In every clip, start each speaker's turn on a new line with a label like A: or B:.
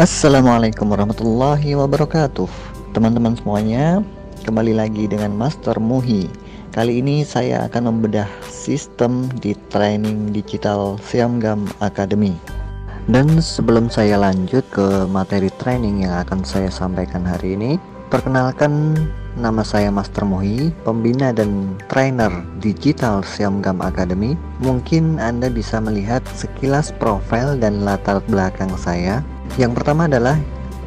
A: Assalamualaikum warahmatullahi wabarakatuh. Teman-teman semuanya, kembali lagi dengan Master Muhi. Kali ini saya akan membedah sistem di training digital Siamgam Academy. Dan sebelum saya lanjut ke materi training yang akan saya sampaikan hari ini, perkenalkan, nama saya Master Muhi, pembina dan trainer digital Siamgam Academy. Mungkin Anda bisa melihat sekilas profil dan latar belakang saya. Yang pertama adalah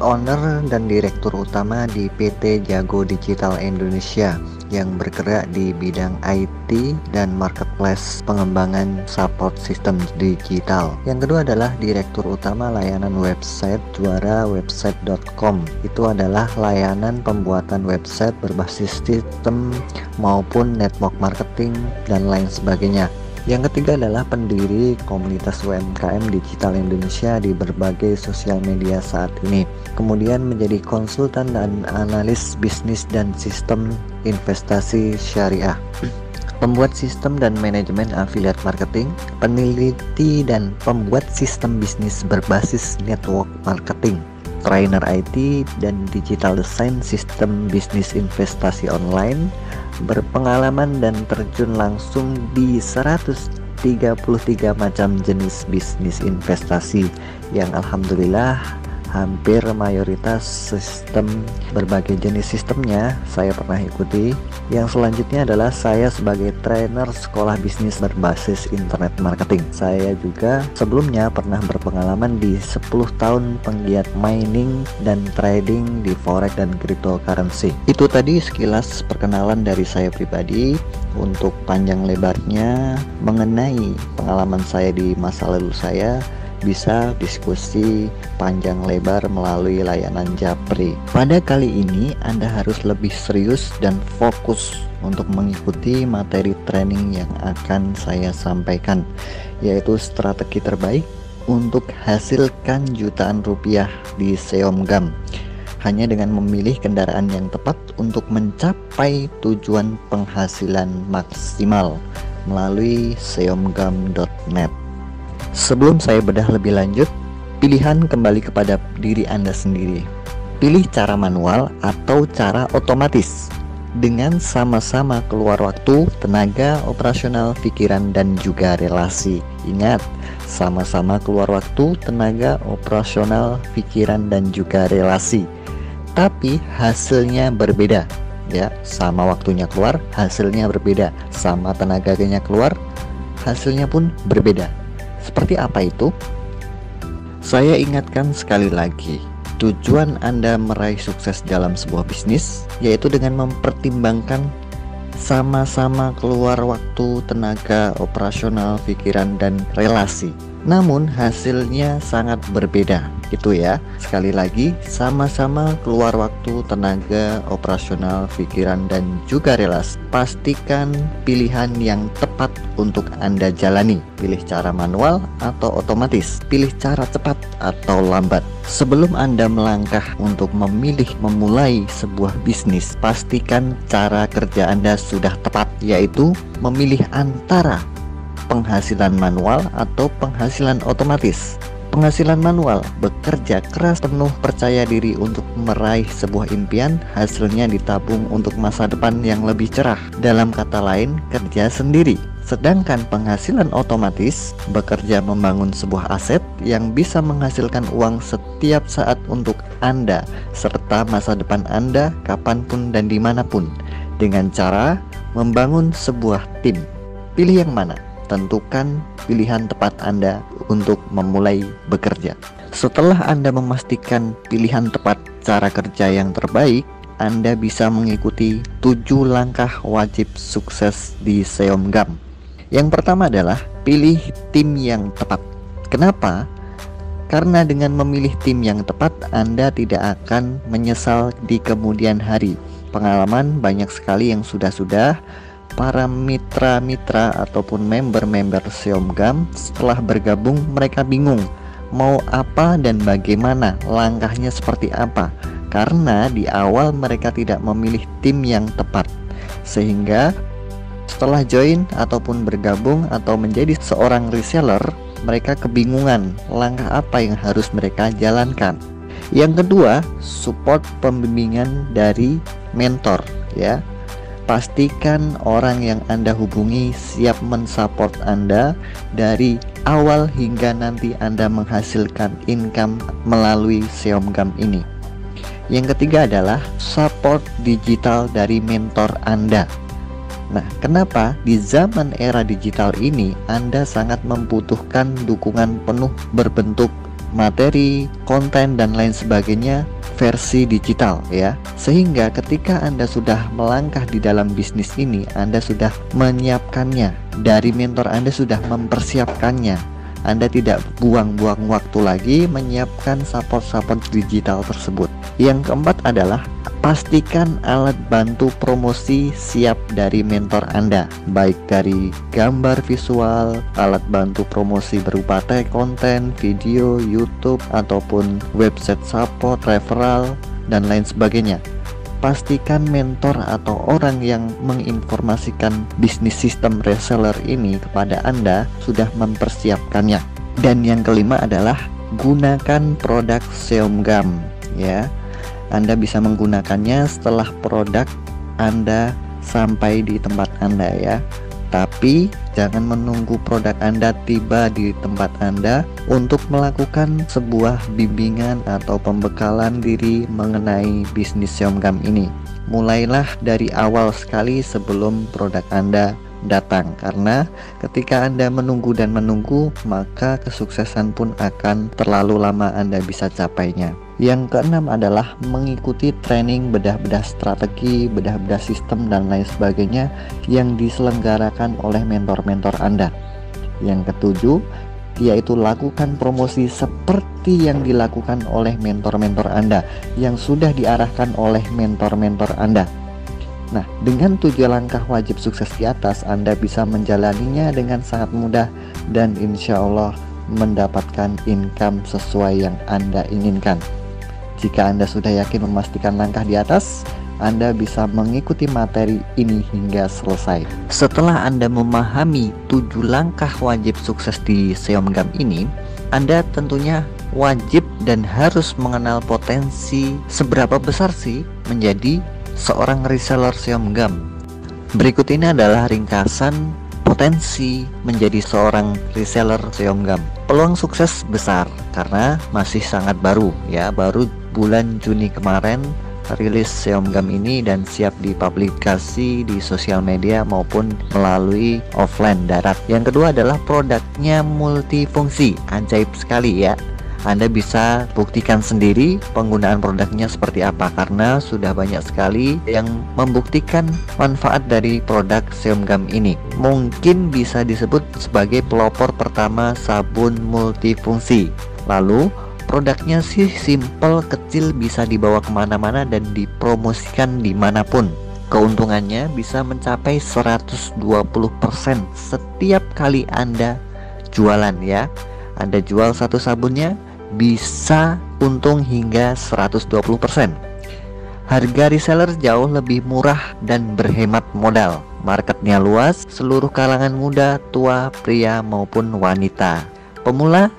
A: owner dan direktur utama di PT Jago Digital Indonesia yang bergerak di bidang IT dan marketplace pengembangan support sistem digital. Yang kedua adalah direktur utama layanan website juarawebsite.com. Itu adalah layanan pembuatan website berbasis sistem maupun network marketing dan lain sebagainya. Yang ketiga adalah pendiri komunitas UMKM Digital Indonesia di berbagai sosial media saat ini. Kemudian menjadi konsultan dan analis bisnis dan sistem investasi syariah. Pembuat sistem dan manajemen affiliate marketing, peneliti dan pembuat sistem bisnis berbasis network marketing, trainer IT dan digital design sistem bisnis investasi online, berpengalaman dan terjun langsung di 133 macam jenis bisnis investasi yang alhamdulillah hampir mayoritas sistem berbagai jenis sistemnya saya pernah ikuti. Yang selanjutnya adalah saya sebagai trainer sekolah bisnis berbasis internet marketing. Saya juga sebelumnya pernah berpengalaman di 10 tahun penggiat mining dan trading di forex dan cryptocurrency. Itu tadi sekilas perkenalan dari saya pribadi. Untuk panjang lebarnya mengenai pengalaman saya di masa lalu saya, bisa diskusi panjang lebar melalui layanan Japri. Pada kali ini Anda harus lebih serius dan fokus untuk mengikuti materi training yang akan saya sampaikan, yaitu strategi terbaik untuk hasilkan jutaan rupiah di Siamgam hanya dengan memilih kendaraan yang tepat untuk mencapai tujuan penghasilan maksimal melalui siamgam.net. Sebelum saya bedah lebih lanjut, pilihan kembali kepada diri Anda sendiri. Pilih cara manual atau cara otomatis dengan sama-sama keluar waktu, tenaga, operasional, pikiran, dan juga relasi. Ingat, sama-sama keluar waktu, tenaga, operasional, pikiran, dan juga relasi. Tapi hasilnya berbeda. Ya, sama waktunya keluar, hasilnya berbeda. Sama tenaganya keluar, hasilnya pun berbeda. Seperti apa itu? Saya ingatkan sekali lagi, tujuan Anda meraih sukses dalam sebuah bisnis yaitu dengan mempertimbangkan sama-sama keluar waktu, tenaga, operasional, pikiran, dan relasi. Namun hasilnya sangat berbeda. Itu ya, sekali lagi, sama-sama keluar waktu, tenaga, operasional, pikiran, dan juga relasi. Pastikan pilihan yang tepat untuk Anda jalani. Pilih cara manual atau otomatis, pilih cara cepat atau lambat. Sebelum Anda melangkah untuk memulai sebuah bisnis, pastikan cara kerja Anda sudah tepat, yaitu memilih antara penghasilan manual atau penghasilan otomatis. Penghasilan manual bekerja keras, penuh percaya diri untuk meraih sebuah impian, hasilnya ditabung untuk masa depan yang lebih cerah. Dalam kata lain, kerja sendiri. Sedangkan penghasilan otomatis bekerja membangun sebuah aset yang bisa menghasilkan uang setiap saat untuk Anda serta masa depan Anda kapanpun dan dimanapun, dengan cara membangun sebuah tim. Pilih yang mana? Tentukan pilihan tepat Anda untuk memulai bekerja. Setelah Anda memastikan pilihan tepat cara kerja yang terbaik, Anda bisa mengikuti 7 langkah wajib sukses di Siamgam. Yang pertama adalah pilih tim yang tepat. Kenapa? Karena dengan memilih tim yang tepat, Anda tidak akan menyesal di kemudian hari. Pengalaman banyak sekali yang sudah para mitra-mitra ataupun member-member Siamgam setelah bergabung mereka bingung mau apa dan bagaimana, langkahnya seperti apa, karena di awal mereka tidak memilih tim yang tepat. Sehingga setelah join ataupun bergabung atau menjadi seorang reseller, mereka kebingungan langkah apa yang harus mereka jalankan. Yang kedua, support pembimbingan dari mentor ya. Pastikan orang yang Anda hubungi siap mensupport Anda dari awal hingga nanti Anda menghasilkan income melalui Seomgam ini. Yang ketiga adalah support digital dari mentor Anda. Nah, kenapa di zaman era digital ini Anda sangat membutuhkan dukungan penuh berbentuk materi, konten, dan lain sebagainya versi digital ya. Sehingga ketika Anda sudah melangkah di dalam bisnis ini, Anda sudah menyiapkannya. Dari mentor Anda sudah mempersiapkannya. Anda tidak buang-buang waktu lagi menyiapkan support digital tersebut. Yang keempat adalah pastikan alat bantu promosi siap dari mentor Anda, baik dari gambar visual, alat bantu promosi berupa tag konten, video, YouTube, ataupun website support, referral, dan lain sebagainya. Pastikan mentor atau orang yang menginformasikan bisnis sistem reseller ini kepada Anda sudah mempersiapkannya. Dan yang kelima adalah gunakan produk Seomgam ya. Anda bisa menggunakannya setelah produk Anda sampai di tempat Anda ya. Tapi jangan menunggu produk Anda tiba di tempat Anda untuk melakukan sebuah bimbingan atau pembekalan diri mengenai bisnis Seomgam ini. Mulailah dari awal sekali sebelum produk Anda datang, karena ketika Anda menunggu dan menunggu, maka kesuksesan pun akan terlalu lama Anda bisa capainya. Yang keenam adalah mengikuti training bedah-bedah strategi, bedah-bedah sistem, dan lain sebagainya yang diselenggarakan oleh mentor-mentor Anda. Yang ketujuh, yaitu lakukan promosi seperti yang dilakukan oleh mentor-mentor Anda yang sudah diarahkan oleh mentor-mentor Anda. Nah, dengan 7 langkah wajib sukses di atas, Anda bisa menjalaninya dengan sangat mudah dan insya Allah mendapatkan income sesuai yang Anda inginkan. Jika Anda sudah yakin memastikan langkah di atas, Anda bisa mengikuti materi ini hingga selesai. Setelah Anda memahami 7 langkah wajib sukses di Seomgam ini, Anda tentunya wajib dan harus mengenal potensi seberapa besar sih menjadi seorang reseller Seomgam. Berikut ini adalah ringkasan potensi menjadi seorang reseller Seomgam. Peluang sukses besar karena masih sangat baru ya, baru bulan Juni kemarin rilis Seomgam ini dan siap dipublikasi di sosial media maupun melalui offline darat. Yang kedua adalah produknya multifungsi, ajaib sekali ya. Anda bisa buktikan sendiri penggunaan produknya seperti apa, karena sudah banyak sekali yang membuktikan manfaat dari produk Seomgam ini. Mungkin bisa disebut sebagai pelopor pertama sabun multifungsi. Lalu produknya sih simple, kecil, bisa dibawa kemana-mana dan dipromosikan dimanapun. Keuntungannya bisa mencapai 120% setiap kali Anda jualan ya. Anda jual satu sabunnya bisa untung hingga 120%. Harga reseller jauh lebih murah dan berhemat modal. Marketnya luas, seluruh kalangan muda, tua, pria maupun wanita. Pemula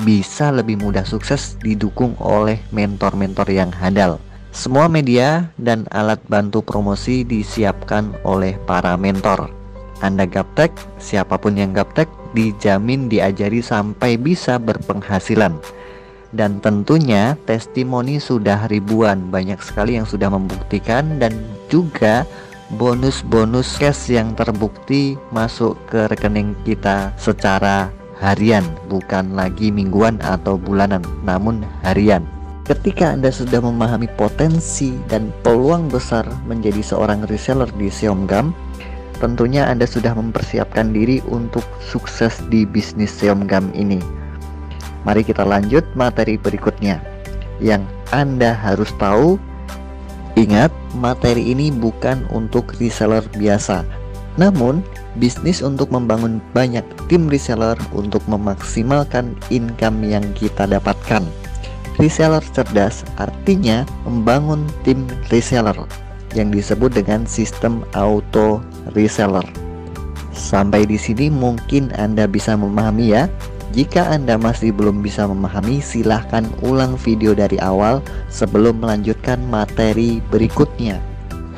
A: bisa lebih mudah sukses didukung oleh mentor-mentor yang handal. Semua media dan alat bantu promosi disiapkan oleh para mentor. Anda gaptek, siapapun yang gaptek dijamin diajari sampai bisa berpenghasilan. Dan tentunya testimoni sudah ribuan, banyak sekali yang sudah membuktikan, dan juga bonus-bonus cash yang terbukti masuk ke rekening kita secara harian, bukan lagi mingguan atau bulanan, namun harian. Ketika Anda sudah memahami potensi dan peluang besar menjadi seorang reseller di Seomgam, tentunya Anda sudah mempersiapkan diri untuk sukses di bisnis Seomgam ini. Mari kita lanjut materi berikutnya. Yang Anda harus tahu, ingat, materi ini bukan untuk reseller biasa, namun bisnis untuk membangun banyak tim reseller untuk memaksimalkan income yang kita dapatkan. Reseller cerdas artinya membangun tim reseller yang disebut dengan sistem auto reseller. Sampai di sini mungkin Anda bisa memahami ya. Jika Anda masih belum bisa memahami, silahkan ulang video dari awal sebelum melanjutkan materi berikutnya.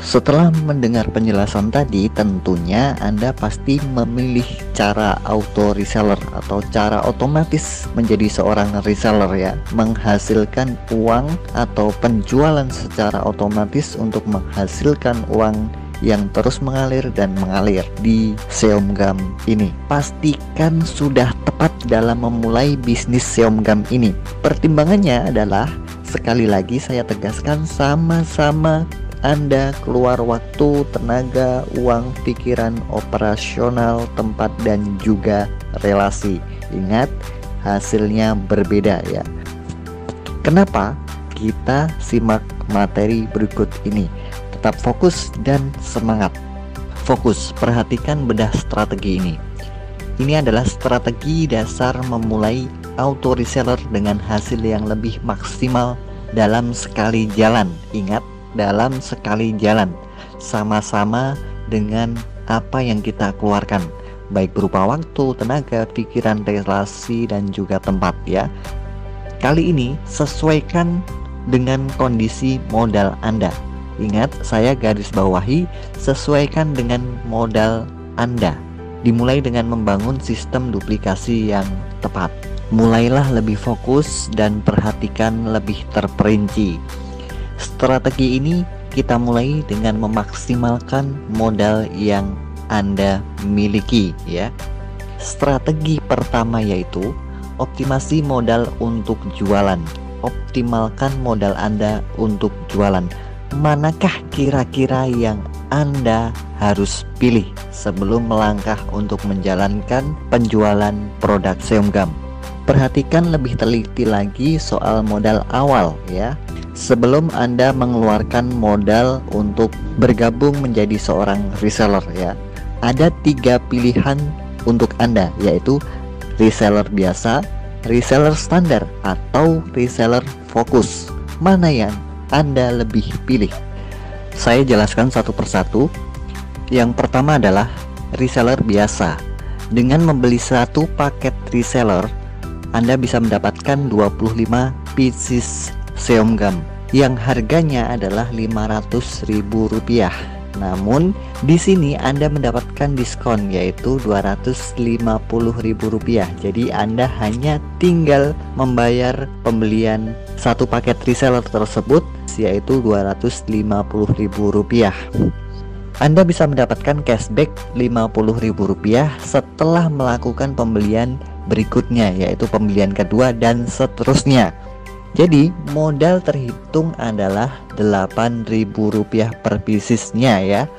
A: Setelah mendengar penjelasan tadi, tentunya Anda pasti memilih cara auto reseller atau cara otomatis menjadi seorang reseller ya, menghasilkan uang atau penjualan secara otomatis untuk menghasilkan uang yang terus mengalir dan mengalir di Seomgam ini. Pastikan sudah tepat dalam memulai bisnis Seomgam ini. Pertimbangannya adalah, sekali lagi saya tegaskan, sama-sama Anda keluar waktu, tenaga, uang, pikiran, operasional, tempat, dan juga relasi. Ingat, hasilnya berbeda ya. Kenapa? Kita simak materi berikut ini. Tetap fokus dan semangat. Fokus, perhatikan bedah strategi ini. Ini adalah strategi dasar memulai auto reseller dengan hasil yang lebih maksimal dalam sekali jalan. Ingat, dalam sekali jalan, sama-sama dengan apa yang kita keluarkan, baik berupa waktu, tenaga, pikiran, relasi, dan juga tempat ya. Kali ini sesuaikan dengan kondisi modal Anda. Ingat, saya garis bawahi, sesuaikan dengan modal Anda. Dimulai dengan membangun sistem duplikasi yang tepat. Mulailah lebih fokus dan perhatikan lebih terperinci. Strategi ini kita mulai dengan memaksimalkan modal yang Anda miliki ya. Strategi pertama yaitu optimasi modal untuk jualan. Optimalkan modal Anda untuk jualan. Manakah kira-kira yang Anda harus pilih sebelum melangkah untuk menjalankan penjualan produk Seomgam? Perhatikan lebih teliti lagi soal modal awal ya. Sebelum Anda mengeluarkan modal untuk bergabung menjadi seorang reseller ya, ada 3 pilihan untuk Anda, yaitu reseller biasa, reseller standar, atau reseller fokus. Mana yang Anda lebih pilih? Saya jelaskan satu persatu. Yang pertama adalah reseller biasa. Dengan membeli satu paket reseller, Anda bisa mendapatkan 25 pieces Seomgam yang harganya adalah Rp500.000. Namun di sini Anda mendapatkan diskon yaitu Rp250.000. Jadi Anda hanya tinggal membayar pembelian satu paket reseller tersebut yaitu Rp250.000. Anda bisa mendapatkan cashback Rp50.000 setelah melakukan pembelian berikutnya yaitu pembelian kedua dan seterusnya. Jadi modal terhitung adalah Rp8.000 per piecesnya ya.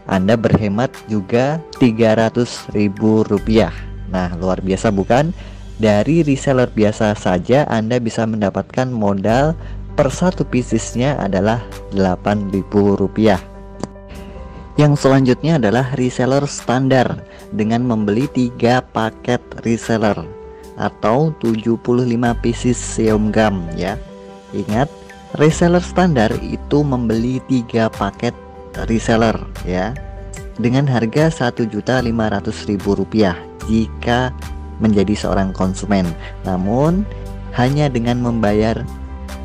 A: Anda berhemat juga Rp300.000. Nah, luar biasa bukan? Dari reseller biasa saja Anda bisa mendapatkan modal per satu piecesnya adalah Rp8.000. Yang selanjutnya adalah reseller standar dengan membeli 3 paket reseller atau 75 pieces Seomgam ya. Ingat, reseller standar itu membeli 3 paket reseller ya dengan harga Rp1.500.000 jika menjadi seorang konsumen. Namun hanya dengan membayar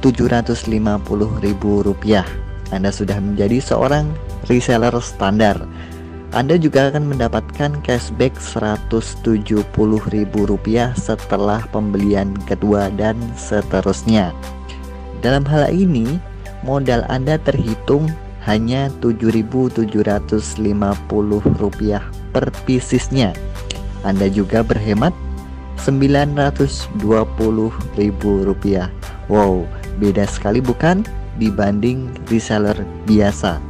A: Rp750.000 Anda sudah menjadi seorang reseller standar. Anda juga akan mendapatkan cashback Rp170.000 setelah pembelian kedua dan seterusnya. Dalam hal ini, modal Anda terhitung hanya Rp7.750 per piecesnya. Anda juga berhemat Rp920.000. Wow, beda sekali bukan dibanding reseller biasa.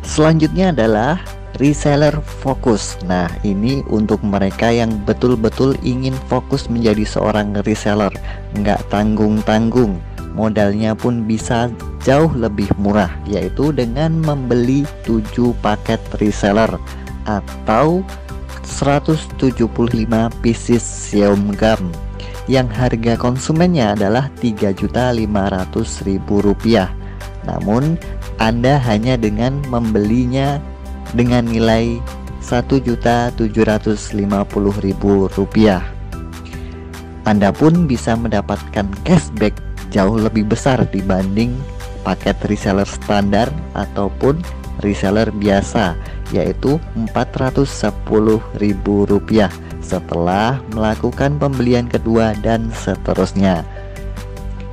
A: Selanjutnya adalah reseller fokus. Nah, ini untuk mereka yang betul-betul ingin fokus menjadi seorang reseller, nggak tanggung-tanggung. Modalnya pun bisa jauh lebih murah, yaitu dengan membeli 7 paket reseller atau 175 pieces Seomgam yang harga konsumennya adalah Rp3.500.000. Namun Anda hanya dengan membelinya dengan nilai Rp1.750.000. Anda pun bisa mendapatkan cashback jauh lebih besar dibanding paket reseller standar ataupun reseller biasa, yaitu Rp410.000 setelah melakukan pembelian kedua dan seterusnya.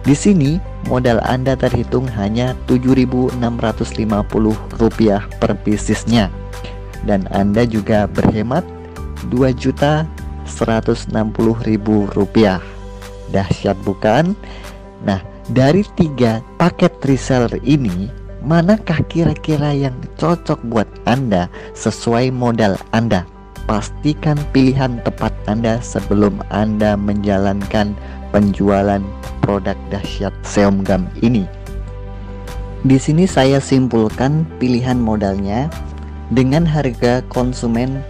A: Di sini modal Anda terhitung hanya Rp7.650 per piecesnya, dan Anda juga berhemat Rp2.160.000. Dahsyat bukan? Nah, dari 3 paket reseller ini, manakah kira-kira yang cocok buat Anda sesuai modal Anda? Pastikan pilihan tepat Anda sebelum Anda menjalankan penjualan produk dahsyat Seomgam ini. Di sini saya simpulkan pilihan modalnya dengan harga konsumen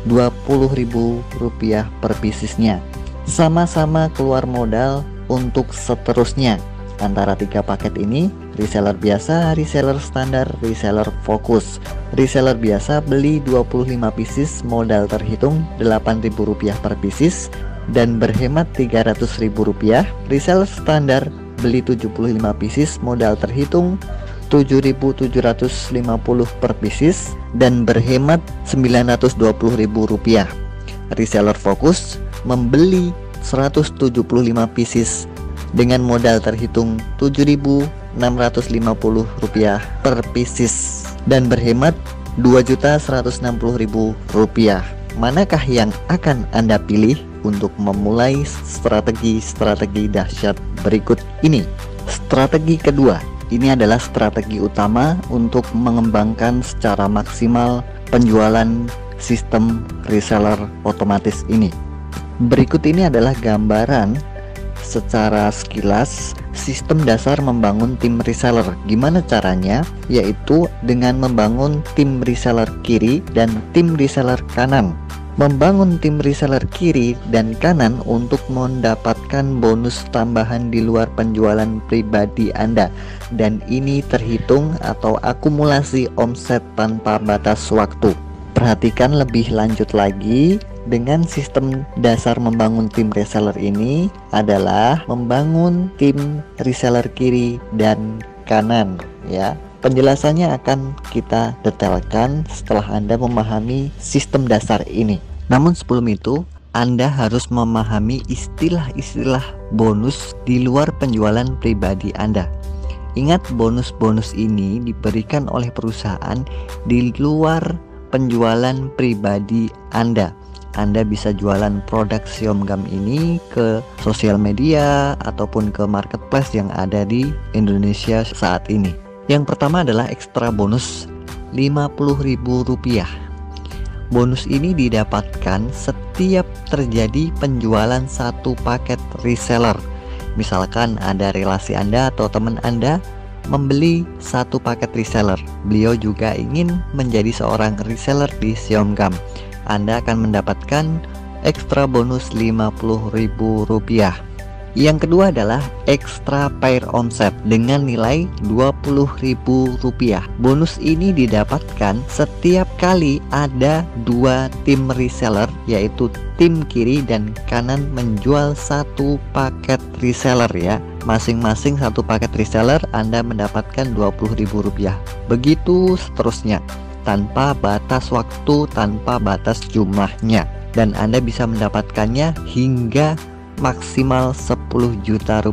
A: Rp20.000 per piecesnya. Sama-sama keluar modal untuk seterusnya antara 3 paket ini, reseller biasa, reseller standar, reseller fokus. Reseller biasa beli 25 pieces, modal terhitung Rp8.000 per pieces dan berhemat Rp300.000. Reseller standar beli 75 pieces, modal terhitung Rp7.750 per pieces dan berhemat Rp920.000. Reseller fokus membeli 175 pieces dengan modal terhitung Rp7.650 per pieces dan berhemat Rp2.160.000. Manakah yang akan Anda pilih untuk memulai strategi dahsyat berikut ini? Strategi kedua, ini adalah strategi utama untuk mengembangkan secara maksimal penjualan sistem reseller otomatis ini. Berikut ini adalah gambaran secara sekilas sistem dasar membangun tim reseller. Gimana caranya? Yaitu dengan membangun tim reseller kiri dan tim reseller kanan. Membangun tim reseller kiri dan kanan untuk mendapatkan bonus tambahan di luar penjualan pribadi Anda, dan ini terhitung atau akumulasi omset tanpa batas waktu. Perhatikan lebih lanjut lagi. Dengan sistem dasar membangun tim reseller ini adalah membangun tim reseller kiri dan kanan, ya. Penjelasannya akan kita detailkan setelah Anda memahami sistem dasar ini. Namun sebelum itu, Anda harus memahami istilah-istilah bonus di luar penjualan pribadi Anda. Ingat, bonus-bonus ini diberikan oleh perusahaan di luar penjualan pribadi Anda. Anda bisa jualan produk Seomgam ini ke sosial media ataupun ke marketplace yang ada di Indonesia saat ini. Yang pertama adalah ekstra bonus Rp50.000. Bonus ini didapatkan setiap terjadi penjualan satu paket reseller. Misalkan ada relasi Anda atau teman Anda membeli satu paket reseller, beliau juga ingin menjadi seorang reseller di Seomgam, Anda akan mendapatkan ekstra bonus Rp50.000. Yang kedua adalah ekstra pair omset dengan nilai Rp20.000. Bonus ini didapatkan setiap kali ada 2 tim reseller, yaitu tim kiri dan kanan, menjual satu paket reseller, ya. Masing-masing satu paket reseller Anda mendapatkan Rp20.000. Begitu seterusnya, tanpa batas waktu, tanpa batas jumlahnya, dan Anda bisa mendapatkannya hingga maksimal Rp10 juta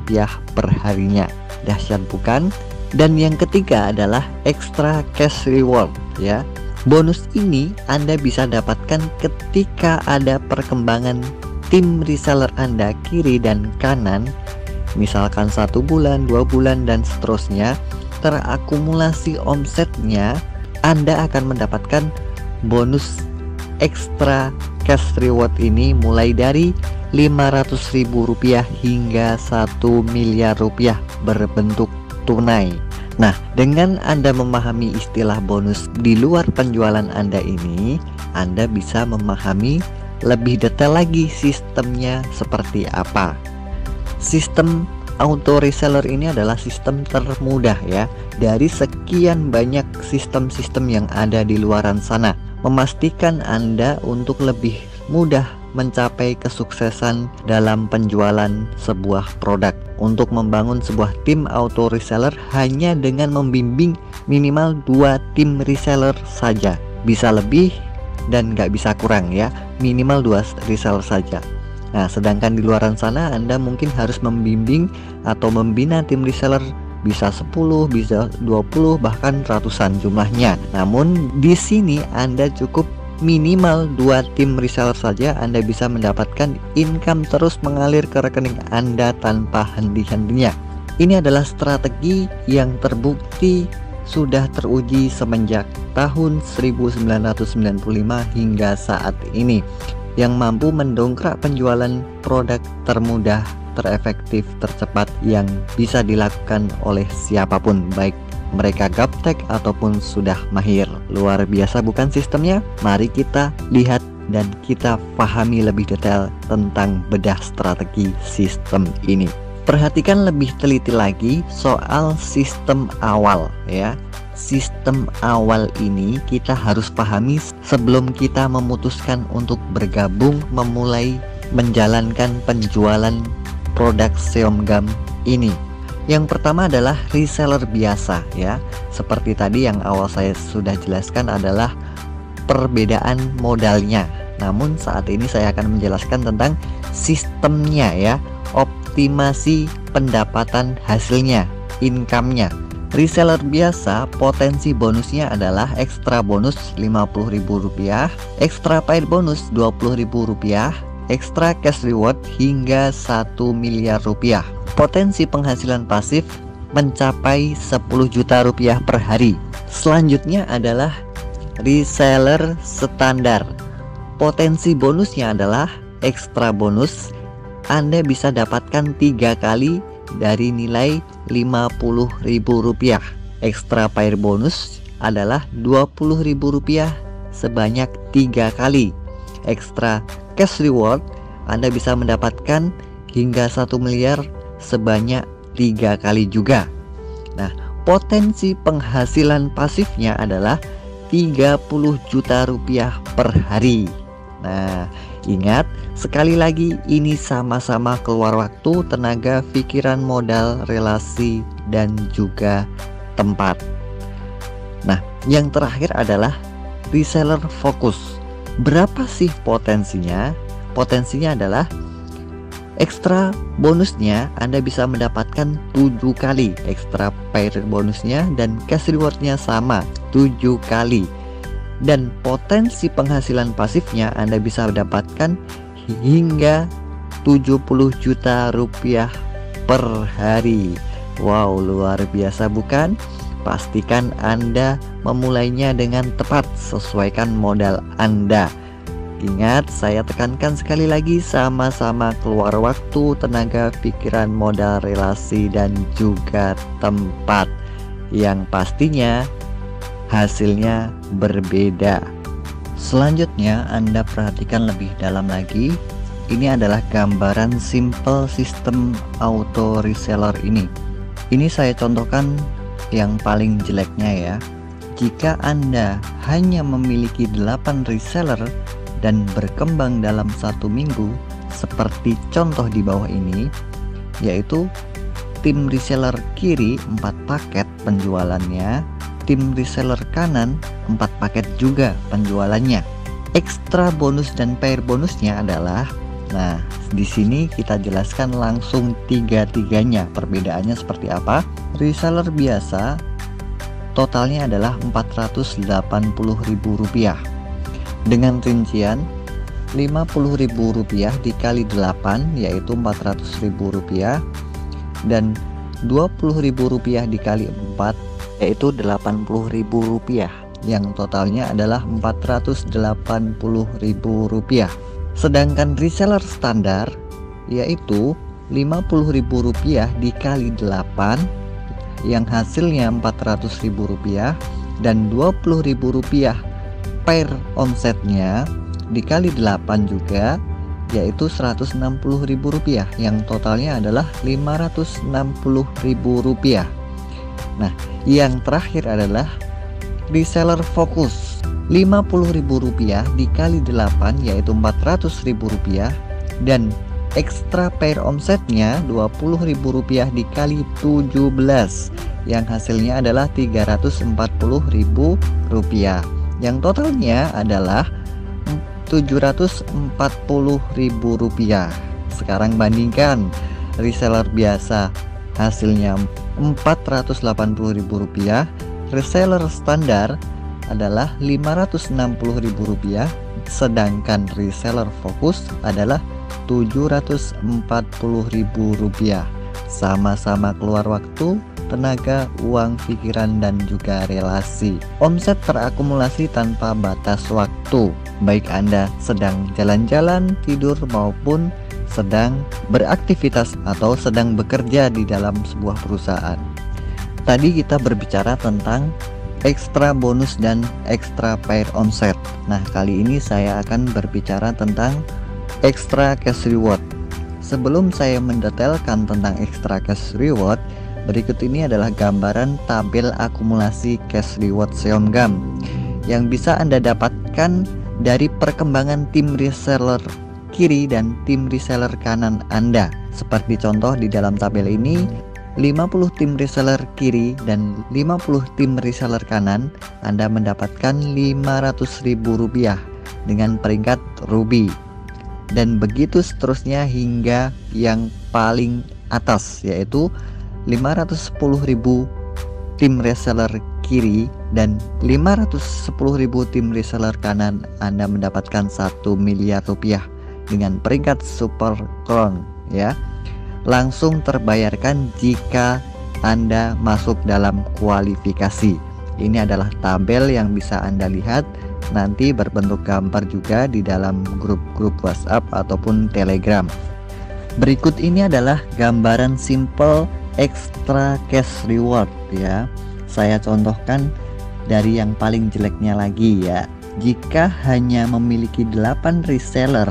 A: per harinya. Dahsyat bukan? Dan yang ketiga adalah extra cash reward, ya. Bonus ini Anda bisa dapatkan ketika ada perkembangan tim reseller Anda kiri dan kanan, misalkan 1 bulan, 2 bulan, dan seterusnya, terakumulasi omsetnya, Anda akan mendapatkan bonus ekstra cash reward ini mulai dari Rp500.000 hingga Rp1 miliar berbentuk tunai. Nah, dengan Anda memahami istilah bonus di luar penjualan Anda ini, Anda bisa memahami lebih detail lagi sistemnya seperti apa. Sistem auto reseller ini adalah sistem termudah, ya, dari sekian banyak sistem-sistem yang ada di luaran sana. Memastikan Anda untuk lebih mudah mencapai kesuksesan dalam penjualan sebuah produk. Untuk membangun sebuah tim auto reseller hanya dengan membimbing minimal 2 tim reseller saja. Bisa lebih dan nggak bisa kurang ya, minimal 2 reseller saja. Nah, sedangkan di luaran sana Anda mungkin harus membimbing atau membina tim reseller bisa 10, bisa 20, bahkan ratusan jumlahnya. Namun di sini Anda cukup minimal 2 tim reseller saja, Anda bisa mendapatkan income terus mengalir ke rekening Anda tanpa henti-hentinya. Ini adalah strategi yang terbukti sudah teruji semenjak tahun 1995 hingga saat ini, yang mampu mendongkrak penjualan produk termudah, terefektif, tercepat yang bisa dilakukan oleh siapapun, baik mereka gaptek ataupun sudah mahir. Luar biasa bukan sistemnya? Mari kita lihat dan kita pahami lebih detail tentang bedah strategi sistem ini. Perhatikan lebih teliti lagi soal sistem awal ya. Sistem awal ini kita harus pahami sebelum kita memutuskan untuk bergabung memulai menjalankan penjualan produk Seomgam ini. Yang pertama adalah reseller biasa ya. Seperti tadi yang awal saya sudah jelaskan adalah perbedaan modalnya. Namun saat ini saya akan menjelaskan tentang sistemnya ya, optimasi pendapatan hasilnya, income-nya. Reseller biasa potensi bonusnya adalah ekstra bonus Rp50.000, ekstra paid bonus Rp20.000, ekstra cash reward hingga Rp1 miliar. Potensi penghasilan pasif mencapai Rp10 juta per hari. Selanjutnya adalah reseller standar. Potensi bonusnya adalah ekstra bonus. Anda bisa dapatkan 3 kali dari nilai Rp50.000. Ekstra paid bonus adalah Rp20.000 sebanyak 3 kali. Ekstra cash reward Anda bisa mendapatkan hingga Rp1 miliar sebanyak 3 kali juga. Nah, potensi penghasilan pasifnya adalah Rp30 juta per hari. Nah, ingat sekali lagi ini sama-sama keluar waktu, tenaga, pikiran, modal, relasi, dan juga tempat. Nah, yang terakhir adalah reseller fokus. Berapa sih potensinya? Potensinya adalah ekstra bonusnya Anda bisa mendapatkan 7 kali, ekstra paid bonusnya dan cash rewardnya sama 7 kali. Dan potensi penghasilan pasifnya Anda bisa mendapatkan hingga Rp70 juta per hari. Wow, luar biasa bukan? Pastikan Anda memulainya dengan tepat, sesuaikan modal Anda. Ingat, saya tekankan sekali lagi, sama-sama keluar waktu, tenaga, pikiran, modal, relasi, dan juga tempat. Yang pastinya hasilnya berbeda. Selanjutnya Anda perhatikan lebih dalam lagi. Ini adalah gambaran simple sistem auto reseller ini. Ini saya contohkan yang paling jeleknya ya. Jika Anda hanya memiliki 8 reseller dan berkembang dalam 1 minggu seperti contoh di bawah ini, yaitu tim reseller kiri 4 paket penjualannya, tim reseller kanan 4 paket juga penjualannya. Ekstra bonus dan paid bonusnya adalah, nah di sini kita jelaskan langsung 3-tiganya. Perbedaannya seperti apa? Reseller biasa totalnya adalah Rp480.000 dengan rincian Rp50.000 dikali 8 yaitu Rp400.000 dan Rp20.000 dikali 4 yaitu Rp80.000, yang totalnya adalah Rp480.000. Sedangkan reseller standar yaitu Rp50.000 dikali 8 yang hasilnya Rp400.000 dan Rp20.000 per omsetnya dikali 8 juga yaitu Rp160.000 yang totalnya adalah Rp560.000. Nah, yang terakhir adalah reseller fokus. Rp50.000 dikali 8 yaitu Rp400.000, dan ekstra pair omsetnya Rp20.000 dikali 17 yang hasilnya adalah Rp340.000, yang totalnya adalah Rp740.000. Sekarang bandingkan reseller biasa hasilnya Rp480.000, reseller standar adalah Rp560.000, sedangkan reseller fokus adalah Rp740.000. Sama-sama keluar waktu, tenaga, uang, pikiran, dan juga relasi. Omset terakumulasi tanpa batas waktu, baik Anda sedang jalan-jalan, tidur, maupun sedang beraktivitas atau sedang bekerja di dalam sebuah perusahaan. Tadi kita berbicara tentang ekstra bonus dan ekstra pair omset. Nah, kali ini saya akan berbicara tentang ekstra cash reward. Sebelum saya mendetailkan tentang ekstra cash reward, berikut ini adalah gambaran tabel akumulasi cash reward Seonggam yang bisa Anda dapatkan dari perkembangan tim reseller kiri dan tim reseller kanan Anda. Seperti contoh di dalam tabel ini, 50 tim reseller kiri dan 50 tim reseller kanan, Anda mendapatkan Rp500.000 dengan peringkat ruby. Dan begitu seterusnya hingga yang paling atas, yaitu 510.000 tim reseller kiri dan 510.000 tim reseller kanan, Anda mendapatkan Rp1.000.000 dengan peringkat super crown, ya. Langsung terbayarkan jika Anda masuk dalam kualifikasi. Ini adalah tabel yang bisa Anda lihat, nanti berbentuk gambar juga di dalam grup-grup WhatsApp ataupun Telegram. Berikut ini adalah gambaran simple extra cash reward, ya. Saya contohkan dari yang paling jeleknya lagi, ya. Jika hanya memiliki 8 reseller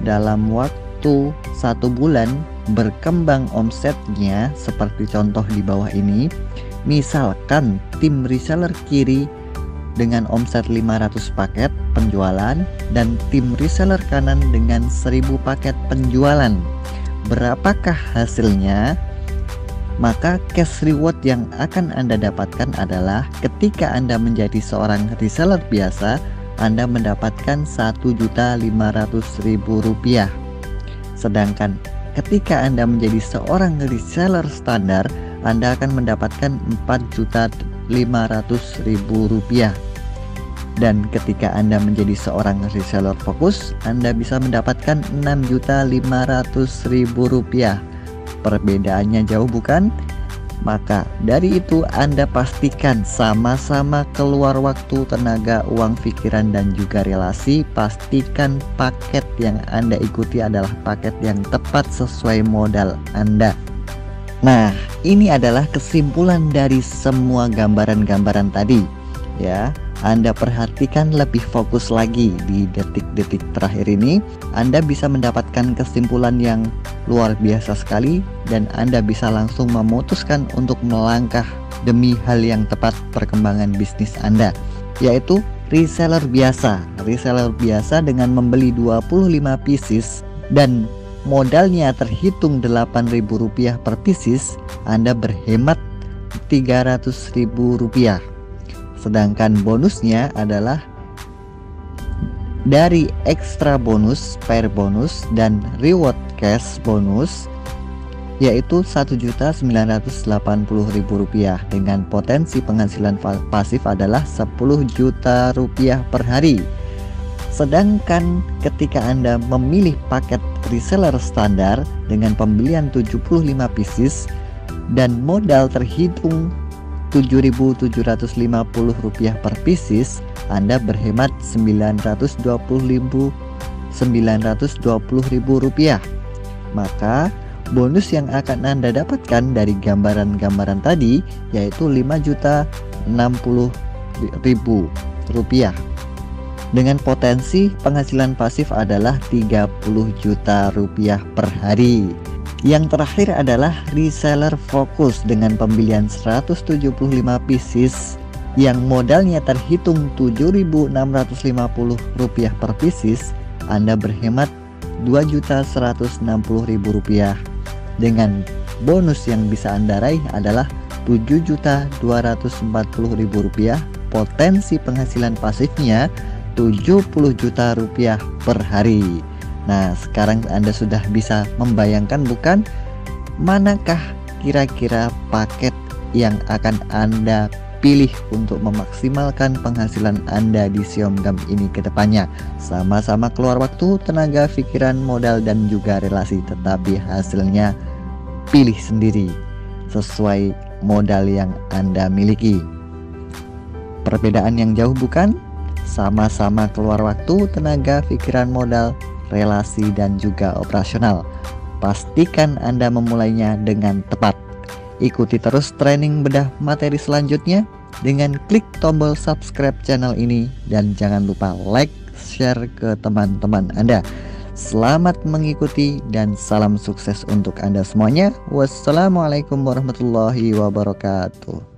A: dalam waktu 1 bulan berkembang omsetnya seperti contoh di bawah ini, misalkan tim reseller kiri dengan omset 500 paket penjualan dan tim reseller kanan dengan 1000 paket penjualan, berapakah hasilnya? Maka cash reward yang akan Anda dapatkan adalah ketika Anda menjadi seorang reseller biasa, Anda mendapatkan Rp1.500.000. Sedangkan ketika Anda menjadi seorang reseller standar, Anda akan mendapatkan Rp4.500.000. Dan ketika Anda menjadi seorang reseller fokus, Anda bisa mendapatkan Rp6.500.000. Perbedaannya jauh, bukan? Maka dari itu Anda pastikan sama-sama keluar waktu, tenaga, uang, pikiran, dan juga relasi. Pastikan paket yang Anda ikuti adalah paket yang tepat sesuai modal Anda. Nah, ini adalah kesimpulan dari semua gambaran-gambaran tadi, ya. Anda perhatikan lebih fokus lagi di detik-detik terakhir ini, Anda bisa mendapatkan kesimpulan yang luar biasa sekali, dan Anda bisa langsung memutuskan untuk melangkah demi hal yang tepat perkembangan bisnis Anda, yaitu reseller biasa. Reseller biasa dengan membeli 25 pieces dan modalnya terhitung Rp8.000 per pieces, Anda berhemat Rp300.000. Sedangkan bonusnya adalah dari ekstra bonus, pair bonus, dan reward cash bonus, yaitu Rp1.980.000 dengan potensi penghasilan pasif adalah Rp10 juta per hari. Sedangkan ketika Anda memilih paket reseller standar dengan pembelian 75 pieces dan modal terhitung Rp7.750 per pieces, Anda berhemat Rp920.000. Maka bonus yang akan Anda dapatkan dari gambaran-gambaran tadi yaitu Rp5.060.000 dengan potensi penghasilan pasif adalah Rp30 juta per hari. Yang terakhir adalah reseller fokus dengan pembelian 175 pieces yang modalnya terhitung Rp7.650 per pieces, Anda berhemat Rp2.160.000. Dengan bonus yang bisa Anda raih adalah Rp7.240.000. Potensi penghasilan pasifnya Rp70 juta per hari. Nah, sekarang Anda sudah bisa membayangkan bukan, manakah kira-kira paket yang akan Anda pilih untuk memaksimalkan penghasilan Anda di Xiomgam ini ke depannya. Sama-sama keluar waktu, tenaga, pikiran, modal, dan juga relasi, tetapi hasilnya pilih sendiri sesuai modal yang Anda miliki. Perbedaan yang jauh bukan? Sama-sama keluar waktu, tenaga, pikiran, modal, relasi, dan juga operasional. Pastikan Anda memulainya dengan tepat. Ikuti terus training bedah materi selanjutnya dengan klik tombol subscribe channel ini, dan jangan lupa like, share ke teman-teman Anda. Selamat mengikuti dan salam sukses untuk Anda semuanya. Wassalamualaikum warahmatullahi wabarakatuh.